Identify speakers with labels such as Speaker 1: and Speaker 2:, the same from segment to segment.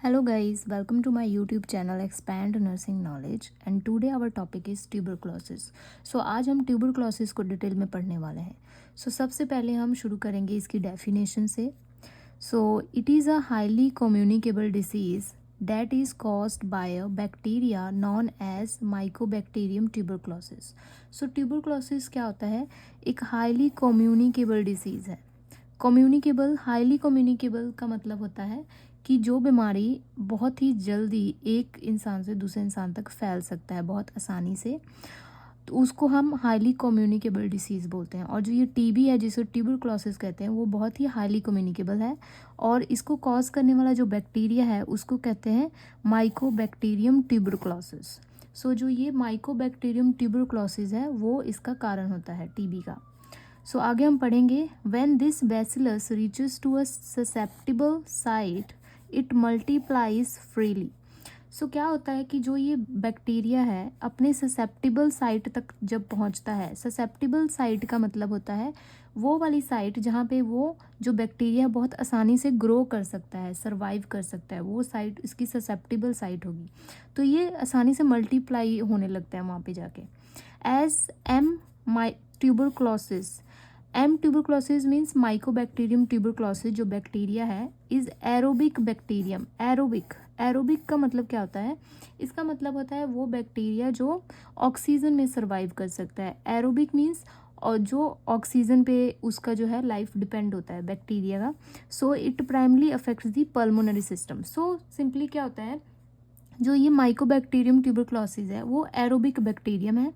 Speaker 1: Hello guys, welcome to my YouTube channel Expand Nursing Knowledge and today our topic is tuberculosis. So आज हम tuberculosis को detail में पढ़ने वाले हैं. सबसे पहले हम शुरू करेंगे इसकी डेफिनेशन से. It is a highly communicable disease that is caused by a bacteria known as Mycobacterium tuberculosis. Tuberculosis क्या होता है? एक highly communicable disease है. कम्युनिकेबल, हाईली कम्युनिकेबल का मतलब होता है कि जो बीमारी बहुत ही जल्दी एक इंसान से दूसरे इंसान तक फैल सकता है बहुत आसानी से, तो उसको हम हाईली कम्युनिकेबल डिसीज़ बोलते हैं. और जो ये टीबी है जिसे ट्यूबरक्लोसिस कहते हैं वो बहुत ही हाईली कम्युनिकेबल है और इसको कॉज करने वाला जो बैक्टीरिया है उसको कहते हैं माइकोबैक्टीरियम ट्यूबरक्लोसिस. जो ये माइकोबैक्टीरियम ट्यूबरक्लोसिस है वो इसका कारण होता है टीबी का. आगे हम पढ़ेंगे when this bacillus reaches to a susceptible site it multiplies freely. क्या होता है कि जो ये बैक्टीरिया है अपने ससेप्टिबल साइट तक जब पहुंचता है, ससेप्टिबल साइट का मतलब होता है वो वाली साइट जहाँ पे वो जो बैक्टीरिया बहुत आसानी से ग्रो कर सकता है, सर्वाइव कर सकता है, वो साइट इसकी ससेप्टिबल साइट होगी. तो ये आसानी से मल्टीप्लाई होने लगता है वहाँ पे जाके. As M my tuberculosis, M tuberculosis means mycobacterium tuberculosis जो बैक्टीरिया है इज़ एरोबिक बैक्टीरियम. एरोबिक का मतलब क्या होता है? इसका मतलब होता है वो बैक्टीरिया जो ऑक्सीजन में सर्वाइव कर सकता है. एरोबिक मीन्स और जो ऑक्सीजन पे उसका जो है लाइफ डिपेंड होता है बैक्टीरिया का. It primarily affects the pulmonary system. Simply क्या होता है, जो ये माइकोबैक्टीरियम ट्यूबरक्लोसिस है वो एरोबिक बैक्टीरियम है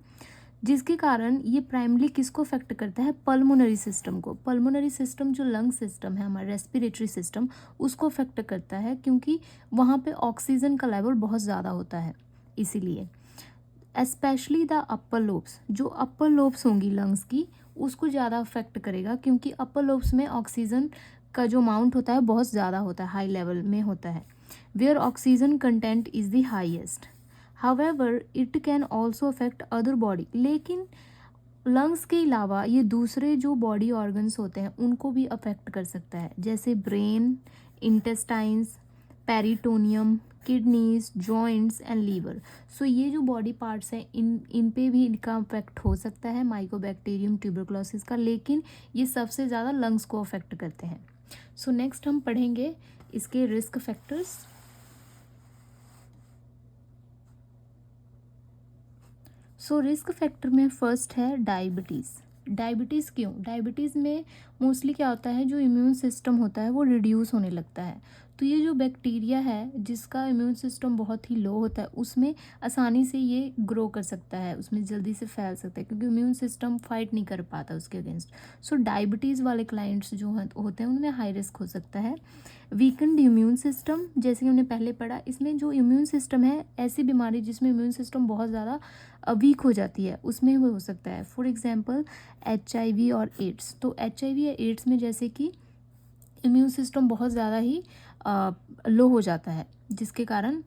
Speaker 1: जिसके कारण ये प्राइमली किसको अफेक्ट करता है? पल्मोनरी सिस्टम को. पल्मोनरी सिस्टम जो लंग सिस्टम है हमारा रेस्पिरेटरी सिस्टम उसको अफेक्ट करता है क्योंकि वहाँ पे ऑक्सीजन का लेवल बहुत ज़्यादा होता है. इसीलिए स्पेशली द अपर लोब्स, जो अपर लोब्स होंगी लंग्स की उसको ज़्यादा अफेक्ट करेगा क्योंकि अपर लोब्स में ऑक्सीजन का जो अमाउंट होता है बहुत ज़्यादा होता है, हाई लेवल में होता है, where oxygen content is the highest. However, it can also affect other body. लेकिन लंग्स के अलावा ये दूसरे जो बॉडी ऑर्गन्स होते हैं उनको भी अफेक्ट कर सकता है, जैसे brain, intestines, peritoneum, kidneys, joints and liver. ये जो बॉडी पार्ट्स हैं इन पे भी इनका अफेक्ट हो सकता है माइकोबैक्टीरियम ट्यूबरक्लोसिस का, लेकिन ये सबसे ज़्यादा लंग्स को अफेक्ट करते हैं. नेक्स्ट हम पढ़ेंगे इसके रिस्क फैक्टर्स. रिस्क फैक्टर में फर्स्ट है डायबिटीज़. डायबिटीज़ क्यों? डायबिटीज़ में मोस्टली क्या होता है, जो इम्यून सिस्टम होता है वो रिड्यूस होने लगता है. तो ये जो बैक्टीरिया है जिसका इम्यून सिस्टम बहुत ही लो होता है उसमें आसानी से ये ग्रो कर सकता है, उसमें जल्दी से फैल सकता है क्योंकि इम्यून सिस्टम फाइट नहीं कर पाता उसके अगेंस्ट. डायबिटीज़ वाले क्लाइंट्स जो होते हैं उनमें हाई रिस्क हो सकता है. वीकेंड इम्यून सिस्टम, जैसे कि हमने पहले पढ़ा, इसमें जो इम्यून सिस्टम है ऐसी बीमारी जिसमें इम्यून सिस्टम बहुत ज़्यादा वीक हो जाती है उसमें वो हो सकता है. फॉर एग्जांपल HIV और एड्स. HIV या एड्स में जैसे कि इम्यून सिस्टम बहुत ज़्यादा ही लो हो जाता है जिसके कारण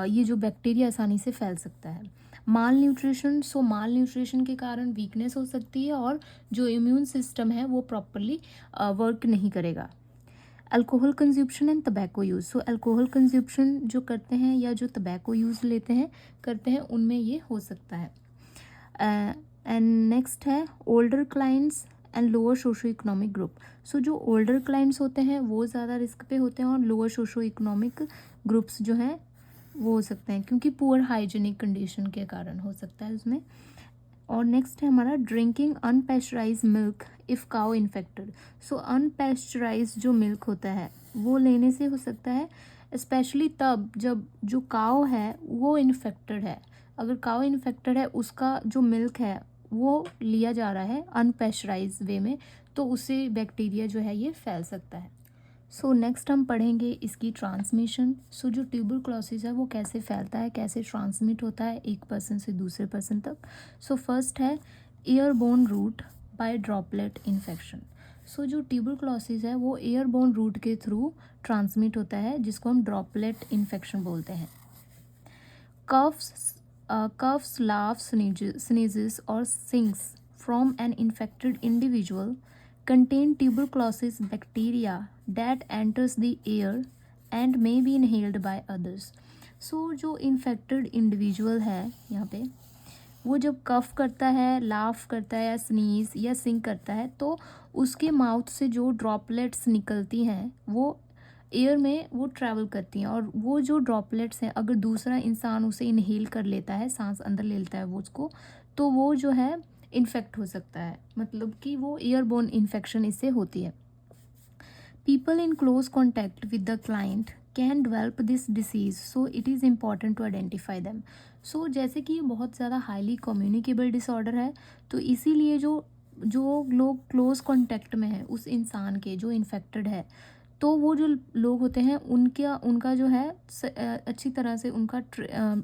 Speaker 1: ये जो बैक्टीरिया आसानी से फैल सकता है. माल न्यूट्रिशन, माल न्यूट्रिशन के कारण वीकनेस हो सकती है और जो इम्यून सिस्टम है वो प्रॉपरली वर्क नहीं करेगा. Alcohol consumption and tobacco use. Alcohol consumption जो करते हैं या जो टबैको यूज़ करते हैं उनमें ये हो सकता है. एंड नेक्स्ट है older clients and lower socio economic group. जो ओल्डर क्लाइंट्स होते हैं वो ज़्यादा रिस्क पे होते हैं और लोअर सोशो इकोनॉमिक ग्रुप्स जो हैं वो हो सकते हैं क्योंकि पुअर हाइजीनिक कंडीशन के कारण हो सकता है उसमें. और नेक्स्ट है हमारा drinking unpasteurised milk if cow infected. Unpasteurised जो मिल्क होता है वो लेने से हो सकता है, स्पेशली तब जब जो काउ है वो इन्फेक्टेड है. अगर काउ इन्फेक्टेड है उसका जो मिल्क है वो लिया जा रहा है अनपेस्चराइज वे में तो उससे बैक्टीरिया जो है ये फैल सकता है. नेक्स्ट हम पढ़ेंगे इसकी ट्रांसमिशन. जो ट्यूबरक्लोसिस है वो कैसे फैलता है, कैसे ट्रांसमिट होता है एक पर्सन से दूसरे पर्सन तक. फर्स्ट है airborne route by droplet infection. जो ट्यूबरक्लोसिस है वो एयरबोर्न रूट के थ्रू ट्रांसमिट होता है जिसको हम ड्रॉपलेट इन्फेक्शन बोलते हैं. Coughs, laughs, sneezes or sings from an infected individual contain tuberculosis bacteria that enters the air and may be inhaled by others. So जो इन्फेक्टेड इंडिविजुअल है यहाँ पे, वो जब कफ करता है, लाफ करता है या स्नीज या सिंक करता है, तो उसके माउथ से जो ड्रॉपलेट्स निकलती हैं वो एयर में वो ट्रैवल करती हैं, और वो जो ड्रॉपलेट्स हैं अगर दूसरा इंसान उसे इनहेल कर लेता है, सांस अंदर ले लेता है वो उसको, तो वो जो है इन्फेक्ट हो सकता है, मतलब कि वो एयरबोर्न इन्फेक्शन इससे होती है। People in close contact with the client can develop this disease, so it is important to identify them. So जैसे कि ये बहुत ज़्यादा हाईली कम्युनिकेबल डिसऑर्डर है, तो इसीलिए जो जो लोग क्लोज कांटेक्ट में है उस इंसान के जो इन्फेक्टेड है, तो वो जो लोग होते हैं उनका उनका जो है अच्छी तरह से उनका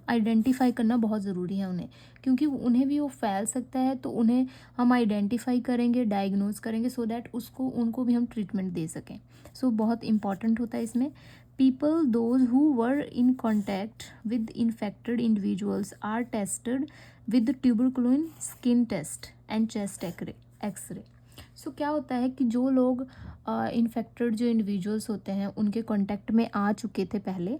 Speaker 1: आइडेंटिफाई करना बहुत ज़रूरी है उन्हें, क्योंकि उन्हें भी वो फैल सकता है, तो उन्हें हम आइडेंटिफाई करेंगे, डायग्नोज करेंगे, सो दैट उसको उनको भी हम ट्रीटमेंट दे सकें। सो बहुत इंपॉर्टेंट होता है इसमें। People those who were in contact with infected individuals are tested with tuberculin skin test and chest x-ray. So क्या होता है कि जो लोग इन्फेक्टेड जो इंडिविजुअल्स होते हैं उनके कांटेक्ट में आ चुके थे पहले,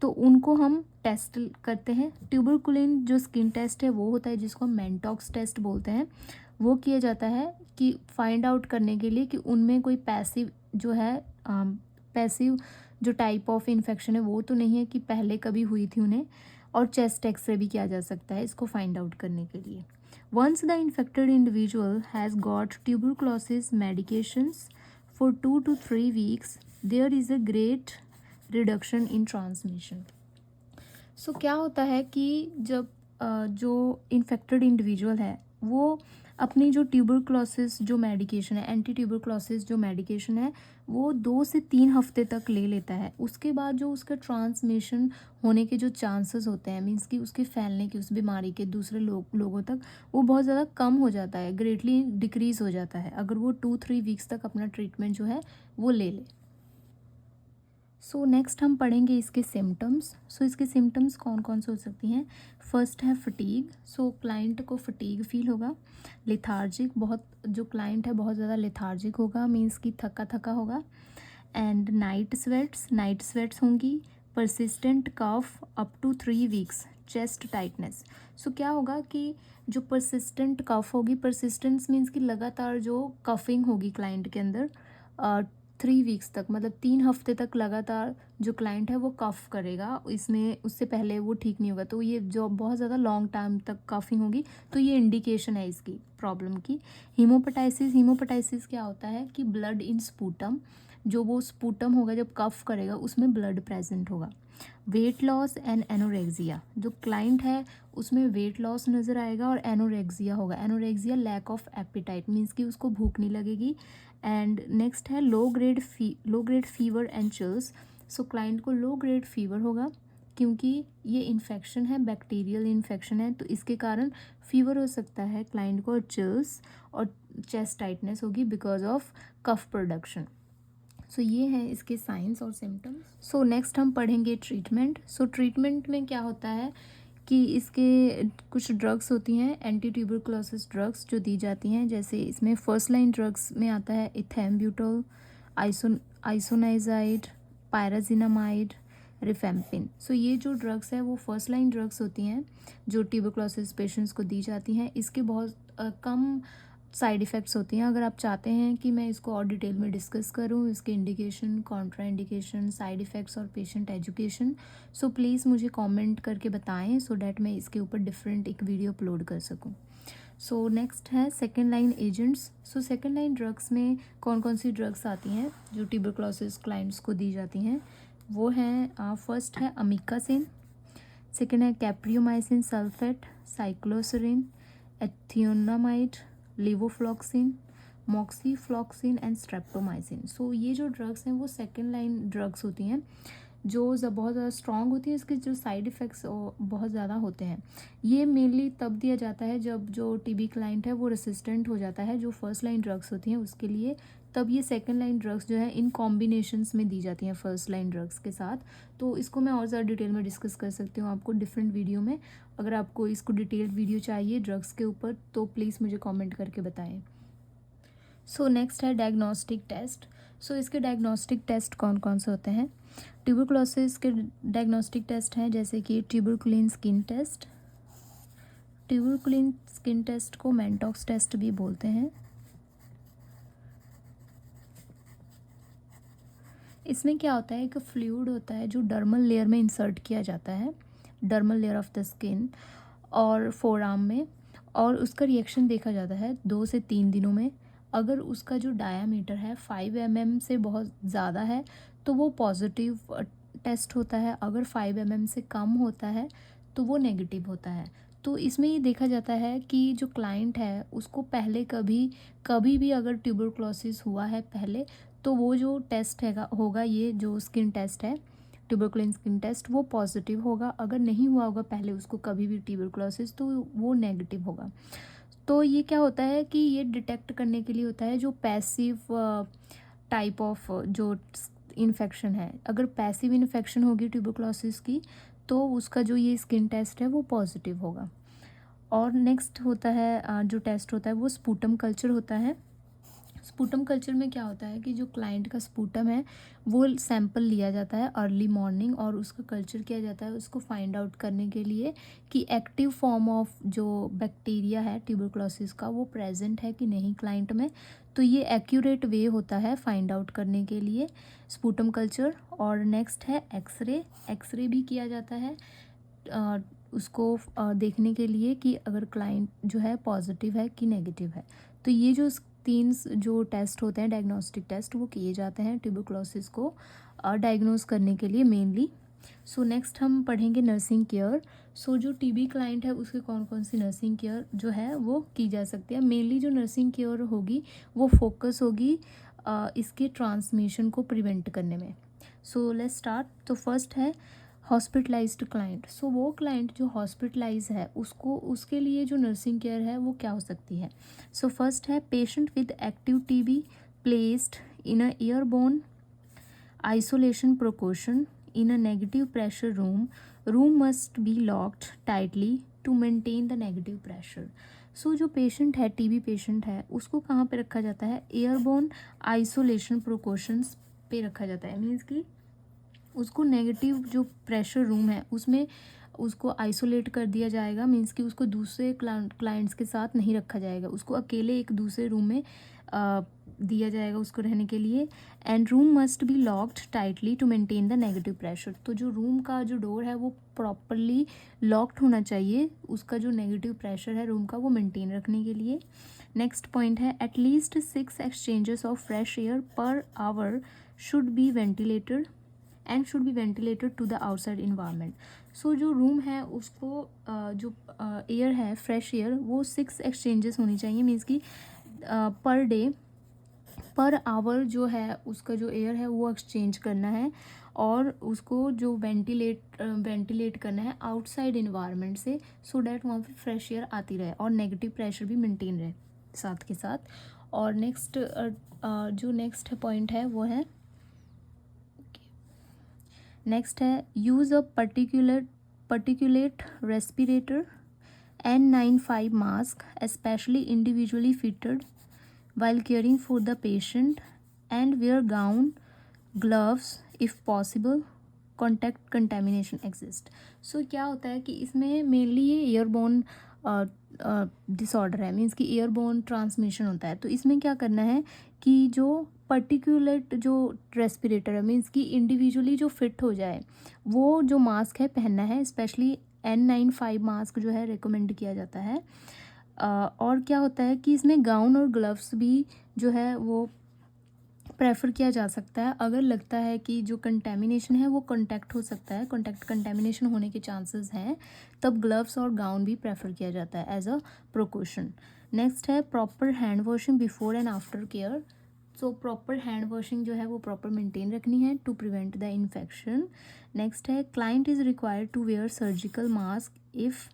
Speaker 1: तो उनको हम टेस्ट करते हैं। ट्यूबरकुलिन जो स्किन टेस्ट है वो होता है जिसको हम मेंटॉक्स टेस्ट बोलते हैं। वो किया जाता है कि फाइंड आउट करने के लिए कि उनमें कोई पैसिव जो है पैसिव जो टाइप ऑफ इन्फेक्शन है वो तो नहीं है कि पहले कभी हुई थी उन्हें, और चेस्ट एक्सरे भी किया जा सकता है इसको फाइंड आउट करने के लिए। Once the infected individual has got tuberculosis medications for 2 to 3 weeks, there is a great reduction in transmission. सो क्या होता है कि जब जो इन्फेक्टेड इंडिविजुअल है वो अपनी जो ट्यूबरक्लोसिस जो मेडिकेशन है, एंटी ट्यूबरक्लोसिस जो मेडिकेशन है, वो 2 से 3 हफ्ते तक ले लेता है, उसके बाद जो उसका ट्रांसमिशन होने के जो चांसेस होते हैं, मीन्स कि उसके फैलने की उस बीमारी के दूसरे लोगों तक, वो बहुत ज़्यादा कम हो जाता है, ग्रेटली डिक्रीज़ हो जाता है अगर वो 2-3 वीक्स तक अपना ट्रीटमेंट जो है वो ले ले। सो नेक्स्ट हम पढ़ेंगे इसके सिम्टम्स। सो इसके सिम्टम्स कौन कौन से हो सकती हैं। फर्स्ट है फटीग। सो क्लाइंट को फटीग फील होगा। लेथार्जिक, बहुत जो क्लाइंट है बहुत ज़्यादा लेथार्जिक होगा, मीन्स कि थका थका होगा। एंड नाइट स्वेट्स होंगी। Persistent cough up to 3 weeks. Chest tightness. So क्या होगा कि जो परसिस्टेंट कफ होगी, परसिस्टेंस मीन्स कि लगातार जो कफिंग होगी क्लाइंट के अंदर 3 वीक्स तक, मतलब 3 हफ्ते तक लगातार जो क्लाइंट है वो कफ़ करेगा, इसमें उससे पहले वो ठीक नहीं होगा, तो ये जो बहुत ज़्यादा लॉन्ग टाइम तक कफिंग होगी, तो ये इंडिकेशन है इसकी प्रॉब्लम की। हीमोपेटाइसिस क्या होता है कि ब्लड इन स्पूटम, जो वो स्पूटम होगा जब कफ़ करेगा उसमें ब्लड प्रेजेंट होगा। वेट लॉस एंड एनोरेक्सिया, जो क्लाइंट है उसमें वेट लॉस नज़र आएगा और एनोरेक्सिया होगा। Anorexia lack of appetite, means कि उसको भूख नहीं लगेगी। एंड नेक्स्ट है low grade fever and chills. So client को लो ग्रेड फीवर होगा क्योंकि ये इन्फेक्शन है, बैक्टीरियल इन्फेक्शन है, तो इसके कारण फीवर हो सकता है क्लाइंट को, और चिल्स और चेस्ट टाइटनेस होगी बिकॉज ऑफ कफ प्रोडक्शन। सो ये हैं इसके साइंस और सिम्टम्स। सो नेक्स्ट हम पढ़ेंगे ट्रीटमेंट। सो ट्रीटमेंट में क्या होता है कि इसके कुछ ड्रग्स होती हैं, एंटी ट्यूबरक्लोसिस ड्रग्स जो दी जाती हैं, जैसे इसमें फर्स्ट लाइन ड्रग्स में आता है इथेम्ब्यूटोल, आइसोनाइजाइड, पायराजिनामाइड, रिफेम्पिन। सो ये जो ड्रग्स है वो फर्स्ट लाइन ड्रग्स होती हैं जो ट्यूबरक्लोसिस पेशेंट्स को दी जाती हैं। इसके बहुत कम साइड इफ़ेक्ट्स होती हैं। अगर आप चाहते हैं कि मैं इसको और डिटेल में डिस्कस करूं, इसके indication, Contra indication, side effects और पेशेंट एजुकेशन, सो प्लीज़ मुझे कमेंट करके बताएं सो डैट मैं इसके ऊपर डिफरेंट एक वीडियो अपलोड कर सकूं। सो नेक्स्ट है second line agents. So second line drugs में कौन कौन सी ड्रग्स आती हैं जो ट्यूबरक्लोसिस क्लाइंट्स को दी जाती हैं, वो हैं फर्स्ट है अमिकासिन, सेकेंड है कैप्रियोमाइसिन सल्फेट, साइक्लोसरिन, एथियोनामाइड, लेवोफ्लॉक्सिन, मॉक्सीफ्लॉक्सिन एंड स्ट्रेप्टोमाइसिन। सो ये जो ड्रग्स हैं वो सेकेंड लाइन ड्रग्स होती हैं जो बहुत ज़्यादा स्ट्रॉन्ग होती है, इसके जो साइड इफ़ेक्ट्स बहुत ज़्यादा होते हैं। ये मेनली तब दिया जाता है जब जो टीबी क्लाइंट है वो रेसिस्टेंट हो जाता है जो फर्स्ट लाइन ड्रग्स होती हैं उसके लिए, तब ये सेकंड लाइन ड्रग्स जो है इन कॉम्बिनेशंस में दी जाती हैं फर्स्ट लाइन ड्रग्स के साथ। तो इसको मैं और ज़्यादा डिटेल में डिस्कस कर सकती हूँ आपको डिफरेंट वीडियो में। अगर आपको इसको डिटेल्ड वीडियो चाहिए ड्रग्स के ऊपर तो प्लीज़ मुझे कमेंट करके बताएं। सो नेक्स्ट है डायग्नोस्टिक टेस्ट। सो इसके डायग्नोस्टिक टेस्ट कौन कौन से होते हैं। ट्यूबरक्लोसिस के डायग्नोस्टिक टेस्ट हैं जैसे कि tuberculin skin test. Tuberculin skin test को मैंटॉक्स टेस्ट भी बोलते हैं। इसमें क्या होता है, एक फ्लूइड होता है जो डर्मल लेयर में इंसर्ट किया जाता है, dermal layer of the skin और फोरआर्म में, और उसका रिएक्शन देखा जाता है 2 से 3 दिनों में। अगर उसका जो डायामीटर है 5 mm से बहुत ज़्यादा है तो वो पॉजिटिव टेस्ट होता है, अगर 5 mm से कम होता है तो वो नेगेटिव होता है। तो इसमें ये देखा जाता है कि जो क्लाइंट है उसको पहले कभी भी अगर ट्यूबरक्लोसिस हुआ है पहले, तो वो जो टेस्ट है होगा, ये जो स्किन टेस्ट है ट्यूबरकुलिन स्किन टेस्ट, वो पॉजिटिव होगा। अगर नहीं हुआ होगा पहले उसको कभी भी ट्यूबरक्लोसिस, तो वो नेगेटिव होगा। तो ये क्या होता है कि ये डिटेक्ट करने के लिए होता है जो पैसिव टाइप ऑफ जो इन्फेक्शन है। अगर पैसिव इन्फेक्शन होगी ट्यूबरक्लोसिस की तो उसका जो ये स्किन टेस्ट है वो पॉजिटिव होगा। और नेक्स्ट होता है जो टेस्ट होता है वो स्पूटम कल्चर होता है। स्पूटम कल्चर में क्या होता है कि जो क्लाइंट का स्पूटम है वो सैंपल लिया जाता है अर्ली मॉर्निंग और उसका कल्चर किया जाता है उसको फाइंड आउट करने के लिए कि एक्टिव फॉर्म ऑफ जो बैक्टीरिया है ट्यूबरक्लोसिस का वो प्रेजेंट है कि नहीं क्लाइंट में। तो ये एक्यूरेट वे होता है फाइंड आउट करने के लिए स्पूटम कल्चर। और नेक्स्ट है एक्सरे। एक्सरे भी किया जाता है उसको देखने के लिए कि अगर क्लाइंट जो है पॉजिटिव है कि नेगेटिव है। तो ये जो 3 जो टेस्ट होते हैं डायग्नोस्टिक टेस्ट वो किए जाते हैं ट्यूबरक्लोसिस को डायग्नोज करने के लिए मेनली। सो नेक्स्ट हम पढ़ेंगे नर्सिंग केयर। सो जो टीबी क्लाइंट है उसके कौन कौन सी नर्सिंग केयर जो है वो की जा सकती है। मेनली जो नर्सिंग केयर होगी वो फोकस होगी इसके ट्रांसमिशन को प्रिवेंट करने में। So let's start. तो फर्स्ट है हॉस्पिटलाइज्ड क्लाइंट। सो वो क्लाइंट जो हॉस्पिटलाइज है उसको उसके लिए जो नर्सिंग केयर है वो क्या हो सकती है। सो फर्स्ट है patient with active TB placed in a airborne isolation precaution in a negative pressure room. Room must be locked tightly to maintain the negative pressure. So जो पेशेंट है TB patient है उसको कहाँ पे रखा जाता है, एयरबोर्न आइसोलेशन प्रिकॉशंस पे रखा जाता है। मीन्स कि उसको नेगेटिव जो प्रेशर रूम है उसमें उसको आइसोलेट कर दिया जाएगा। मीन्स कि उसको दूसरे क्लाइंट्स के साथ नहीं रखा जाएगा, उसको अकेले एक दूसरे रूम में दिया जाएगा उसको रहने के लिए। And room must be locked tightly to maintain the negative pressure. तो जो रूम का जो डोर है वो प्रॉपरली लॉक्ड होना चाहिए, उसका जो नेगेटिव प्रेशर है रूम का वो मेंटेन रखने के लिए। नेक्स्ट पॉइंट है at least 6 exchanges of fresh air per hour should be ventilated and should be ventilated to the outside environment. So जो रूम है उसको जो एयर है फ्रेश एयर वो 6 एक्सचेंजेस होनी चाहिए। मीन्स कि पर डे पर आवर जो है उसका जो एयर है वो एक्सचेंज करना है और उसको जो वेंटिलेट करना है आउटसाइड इन्वायरमेंट से, सो डैट वहाँ पे फ्रेश एयर आती रहे और नेगेटिव प्रेशर भी मेंटेन रहे साथ के साथ। और नेक्स्ट जो नेक्स्ट पॉइंट है वो है नेक्स्ट है use a particulate respirator N95 mask especially individually fitted while caring for the patient and wear gown gloves if possible contact contamination exist। सो क्या होता है कि इसमें मेनली ये एयरबोर्न डिसऑर्डर है, मीन्स कि एयरबोर्न ट्रांसमिशन होता है। तो इसमें क्या करना है कि जो पर्टिकुलेट जो रेस्पिरेटर है मीन्स कि इंडिविजुअली जो फिट हो जाए वो जो मास्क है पहनना है। स्पेशली N95 मास्क जो है रिकमेंड किया जाता है। और क्या होता है कि इसमें गाउन और ग्लव्स भी जो है वो प्रेफर किया जा सकता है अगर लगता है कि जो कंटेमिनेशन है वो कॉन्टैक्ट हो सकता है, कंटेमिनेशन होने के चांसेस हैं, तब ग्लव्स और गाउन भी प्रेफर किया जाता है एज अ प्रिकॉशन। नेक्स्ट है proper hand washing before and after care. So proper hand washing जो है वो प्रॉपर मेंटेन रखनी है to prevent the infection. Next है client is required to wear surgical mask if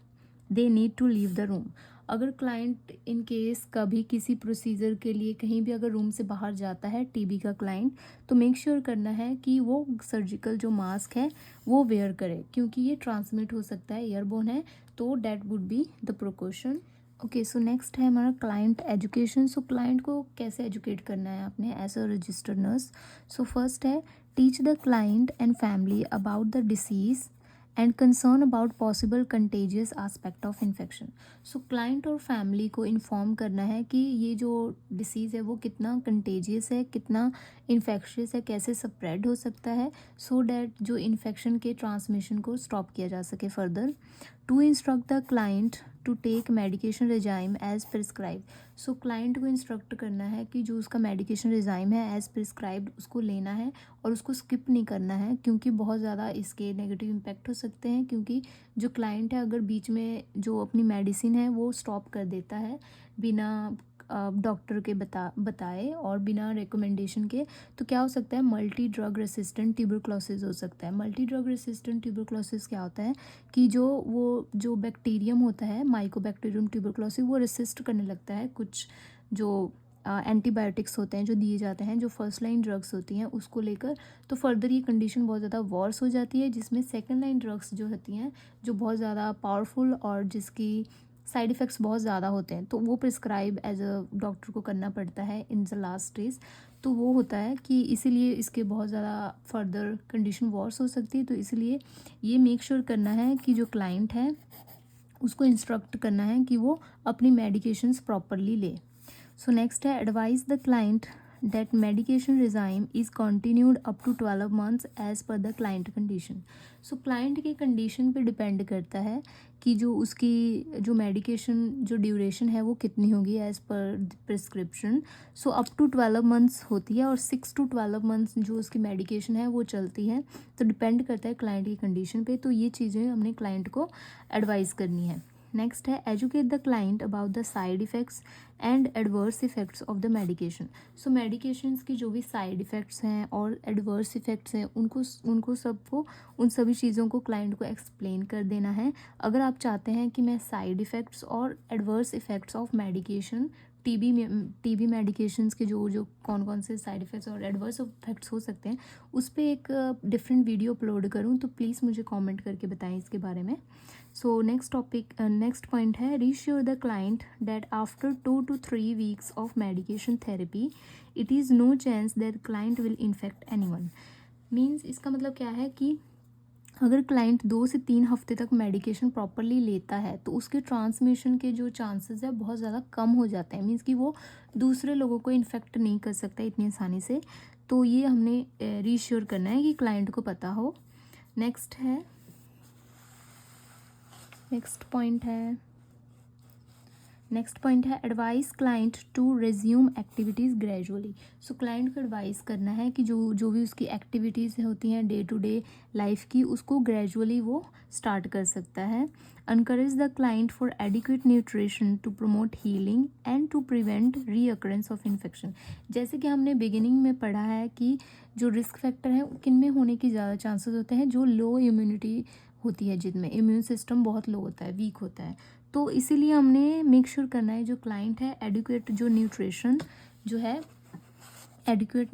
Speaker 1: they need to leave the room. अगर client in case कभी किसी procedure के लिए कहीं भी अगर रूम से बाहर जाता है टीबी का क्लाइंट, तो मेक श्योर करना है कि वो सर्जिकल जो मास्क है वो वेयर करे, क्योंकि ये ट्रांसमिट हो सकता है, एयरबोर्न है, तो that would be the precaution. Okay, so next है हमारा क्लाइंट एजुकेशन। सो क्लाइंट को कैसे एजुकेट करना है आपने as a registered nurse. So first है teach the client and family about the disease and concern about possible contagious aspect of infection. So client और family को इन्फॉर्म करना है कि ये जो डिसीज़ है वो कितना कंटेजियस है, कितना इन्फेक्शियस है, कैसे स्प्रेड हो सकता है, सो डैट जो इन्फेक्शन के ट्रांसमिशन को स्टॉप किया जा सके further. To instruct the client to take medication regimen as prescribe. So client को इंस्ट्रक्ट करना है कि जो उसका मेडिकेशन रिजाइम है एज प्रिस्क्राइब्ड उसको लेना है और उसको स्किप नहीं करना है, क्योंकि बहुत ज़्यादा इसके नेगेटिव इम्पैक्ट हो सकते हैं। क्योंकि जो क्लाइंट है अगर बीच में जो अपनी मेडिसिन है वो स्टॉप कर देता है बिना डॉक्टर के बताए और बिना रिकमेंडेशन के, तो क्या हो सकता है, मल्टी ड्रग रेसिस्टेंट ट्यूबरक्लोसिस हो सकता है। मल्टी ड्रग रेसिस्टेंट ट्यूबरक्लोसिस क्या होता है कि जो बैक्टीरियम होता है माइकोबैक्टीरियम ट्यूबरक्लोसिस वो रेसिस्ट करने लगता है कुछ जो एंटीबायोटिक्स होते हैं जो दिए जाते हैं, जो फर्स्ट लाइन ड्रग्स होती हैं उसको लेकर। तो फर्दर ये कंडीशन बहुत ज़्यादा वर्स हो जाती है, जिसमें सेकेंड लाइन ड्रग्स जो होती हैं जो बहुत ज़्यादा पावरफुल और जिसकी साइड इफ़ेक्ट्स बहुत ज़्यादा होते हैं, तो वो प्रिस्क्राइब एज अ डॉक्टर को करना पड़ता है इन द लास्ट स्टेज। तो वो होता है कि इसीलिए इसके बहुत ज़्यादा फर्दर कंडीशन वर्स हो सकती है। तो इसलिए ये मेक श्योर करना है कि जो क्लाइंट है उसको इंस्ट्रक्ट करना है कि वो अपनी मेडिकेशंस प्रॉपरली ले। सो नेक्स्ट है advise the client that medication regime is continued up to 12 months as per the client condition. So client की कंडीशन पे डिपेंड करता है कि जो उसकी जो मेडिकेशन जो ड्यूरेशन है वो कितनी होगी as per prescription. So up to 12 months होती है और 6 to 12 मंथ्स जो उसकी मेडिकेशन है वो चलती है। तो डिपेंड करता है क्लाइंट की कंडीशन पे। तो ये चीज़ें हमने क्लाइंट को एडवाइस करनी है। नेक्स्ट है educate the client about the side effects and adverse effects of the medication. So medications की जो भी साइड इफ़ेक्ट्स हैं और एडवर्स इफ़ेक्ट्स हैं उनको सबको उन सभी चीज़ों को क्लाइंट को एक्सप्लेन कर देना है। अगर आप चाहते हैं कि मैं साइड इफ़ेक्ट्स और adverse effects of medication TB medications के जो कौन कौन से साइड इफ़ेक्ट्स और एडवर्स इफ़ेक्ट्स हो सकते हैं उस पर एक डिफरेंट वीडियो अपलोड करूँ, तो प्लीज़ मुझे कमेंट करके बताएं इसके बारे में। सो नेक्स्ट पॉइंट है reassure the client that after 2 to 3 weeks of medication therapy it is no chance that client will infect anyone. Means इसका मतलब क्या है कि अगर क्लाइंट 2 से 3 हफ्ते तक मेडिकेशन प्रॉपरली लेता है तो उसके ट्रांसमिशन के जो चांसेस है बहुत ज़्यादा कम हो जाते हैं। मीन्स कि वो दूसरे लोगों को इन्फेक्ट नहीं कर सकता इतनी आसानी से। तो ये हमने रीश्योर करना है कि क्लाइंट को पता हो। नेक्स्ट पॉइंट है advise client to resume activities gradually. So client को एडवाइस करना है कि जो भी उसकी एक्टिविटीज़ होती हैं डे टू डे लाइफ की उसको ग्रेजुअली वो स्टार्ट कर सकता है। Encourage the client for adequate nutrition to promote healing and to prevent reoccurrence of infection. जैसे कि हमने बिगिनिंग में पढ़ा है कि जो रिस्क फैक्टर है किन में होने की ज़्यादा चांसेस होते हैं, जो लो इम्यूनिटी होती है, जिनमें इम्यून सिस्टम बहुत लो होता है, वीक होता है। तो इसीलिए हमने मेक श्योर करना है जो क्लाइंट है एडिक्वेट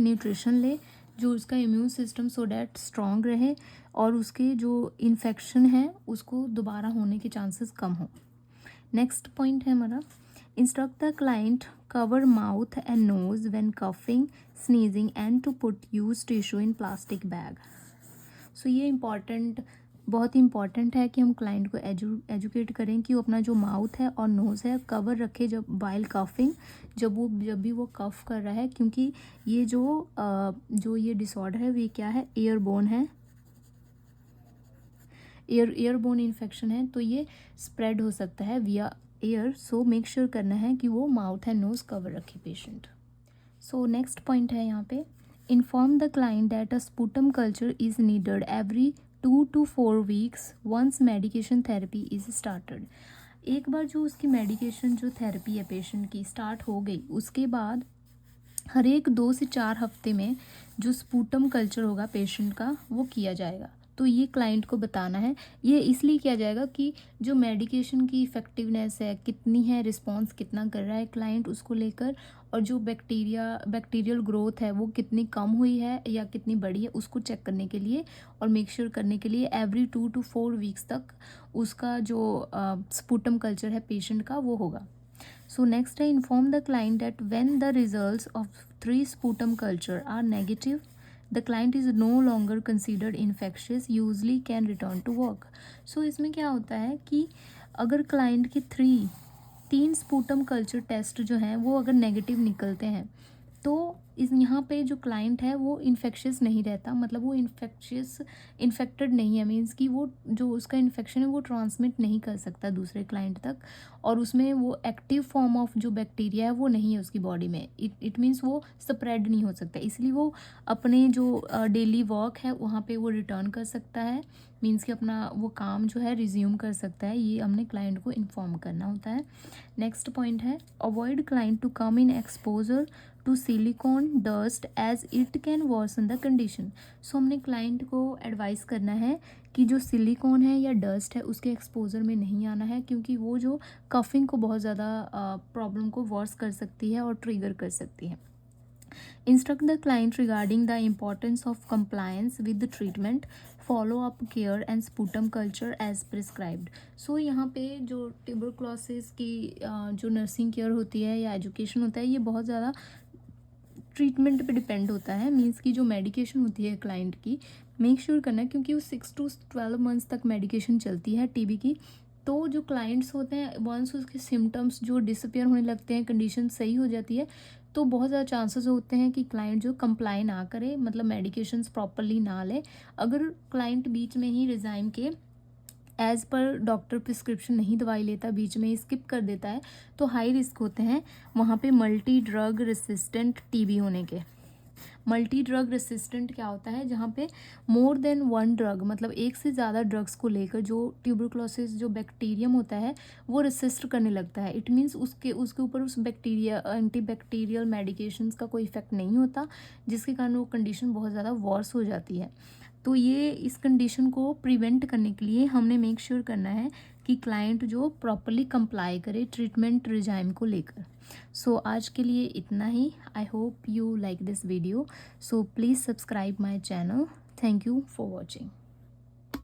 Speaker 1: न्यूट्रिशन ले, जो उसका immune system so that strong रहे और उसके जो इन्फेक्शन है उसको दोबारा होने के चांसेस कम हो। नेक्स्ट पॉइंट है हमारा instruct the client cover mouth and nose when coughing sneezing and to put use tissue in plastic bag. So ये बहुत ही इम्पॉर्टेंट है कि हम क्लाइंट को एजुकेट करें कि वो अपना जो माउथ है और नोज़ है कवर रखे जब वाइल कफिंग, जब भी वो कफ कर रहा है, क्योंकि ये जो ये डिसऑर्डर है ये क्या है, एयरबोर्न है, एयरबोर्न इन्फेक्शन है। तो ये स्प्रेड हो सकता है विया एयर। सो मेक श्योर करना है कि वो माउथ एंड नोज़ कवर रखे पेशेंट। सो नेक्स्ट पॉइंट है यहाँ पे inform the client that a sputum culture is needed every 2 to 4 weeks once medication therapy is started. एक बार जो उसकी मेडिकेशन जो थेरेपी है पेशेंट की स्टार्ट हो गई उसके बाद हर एक 2 से 4 हफ्ते में जो स्पूटम कल्चर होगा पेशेंट का वो किया जाएगा। तो ये क्लाइंट को बताना है। ये इसलिए किया जाएगा कि जो मेडिकेशन की इफ़ेक्टिवनेस है कितनी है, रिस्पॉन्स कितना कर रहा है क्लाइंट उसको लेकर, और जो बैक्टीरियल ग्रोथ है वो कितनी कम हुई है या कितनी बढ़ी है उसको चेक करने के लिए और मेक श्योर करने के लिए एवरी 2 to 4 weeks तक उसका जो स्पूटम कल्चर है पेशेंट का वो होगा। सो नेक्स्ट है inform the client that when the results of 3 sputum culture are negative the client is no longer considered infectious usually can return to work. So इसमें क्या होता है कि अगर क्लाइंट के 3 स्पूटम कल्चर टेस्ट जो हैं वो अगर नेगेटिव निकलते हैं तो इस यहाँ पे जो क्लाइंट है वो इन्फेक्शियस नहीं रहता, मतलब वो इन्फेक्टेड नहीं है, मीन्स कि वो जो उसका इन्फेक्शन है वो ट्रांसमिट नहीं कर सकता दूसरे क्लाइंट तक, और उसमें वो एक्टिव फॉर्म ऑफ जो बैक्टीरिया है वो नहीं है उसकी बॉडी में, इट मीन्स वो स्प्रेड नहीं हो सकता, इसलिए वो अपने जो डेली वर्क है वहाँ पे वो रिटर्न कर सकता है, मीन्स कि अपना वो काम जो है रिज्यूम कर सकता है। ये हमने क्लाइंट को इन्फॉर्म करना होता है। नेक्स्ट पॉइंट है avoid client to come in exposure to silicon dust as it can worsen the condition. So हमने क्लाइंट को एडवाइस करना है कि जो सिलिकॉन है या डस्ट है उसके एक्सपोजर में नहीं आना है, क्योंकि वो जो कफिंग को बहुत ज़्यादा प्रॉब्लम को वर्स कर सकती है और ट्रिगर कर सकती है। Instruct the client regarding the importance of compliance with the treatment, follow up care and sputum culture as prescribed. So यहाँ पे जो ट्यूबरक्लोसिस की जो नर्सिंग केयर होती है या एजुकेशन होता है ये बहुत ज़्यादा ट्रीटमेंट पे डिपेंड होता है, मीन्स की जो मेडिकेशन होती है क्लाइंट की मेक श्योर करना है, क्योंकि वो 6 to 12 मंथ्स तक मेडिकेशन चलती है टीबी की। तो जो क्लाइंट्स होते हैं वंस उसके सिम्टम्स जो डिसअपियर होने लगते हैं, कंडीशन सही हो जाती है, तो बहुत ज़्यादा चांसेस होते हैं कि क्लाइंट जो कंप्लाई ना करे, मतलब मेडिकेशंस प्रॉपरली ना ले। अगर क्लाइंट बीच में ही रिज़ाइन के एज़ पर डॉक्टर प्रिस्क्रिप्शन नहीं दवाई लेता, बीच में ही स्किप कर देता है, तो हाई रिस्क होते हैं वहाँ पे मल्टी ड्रग रेसिस्टेंट टीबी होने के। मल्टी ड्रग रेसिस्टेंट क्या होता है, जहाँ पे मोर देन 1 ड्रग, मतलब एक से ज़्यादा ड्रग्स को लेकर जो ट्यूबरक्लोसिस जो बैक्टीरियम होता है वो रेसिस्ट करने लगता है। इट मीन्स उसके ऊपर उस बैक्टीरिया एंटीबैक्टीरियल मेडिकेशंस का कोई इफेक्ट नहीं होता, जिसके कारण वो कंडीशन बहुत ज़्यादा वर्स हो जाती है। तो ये इस कंडीशन को प्रिवेंट करने के लिए हमने मेक श्योर करना है कि क्लाइंट जो प्रॉपरली कंप्लाई करे ट्रीटमेंट रिजाइम को लेकर। सो आज के लिए इतना ही। I hope you like this video, so please subscribe my channel. Thank you for watching.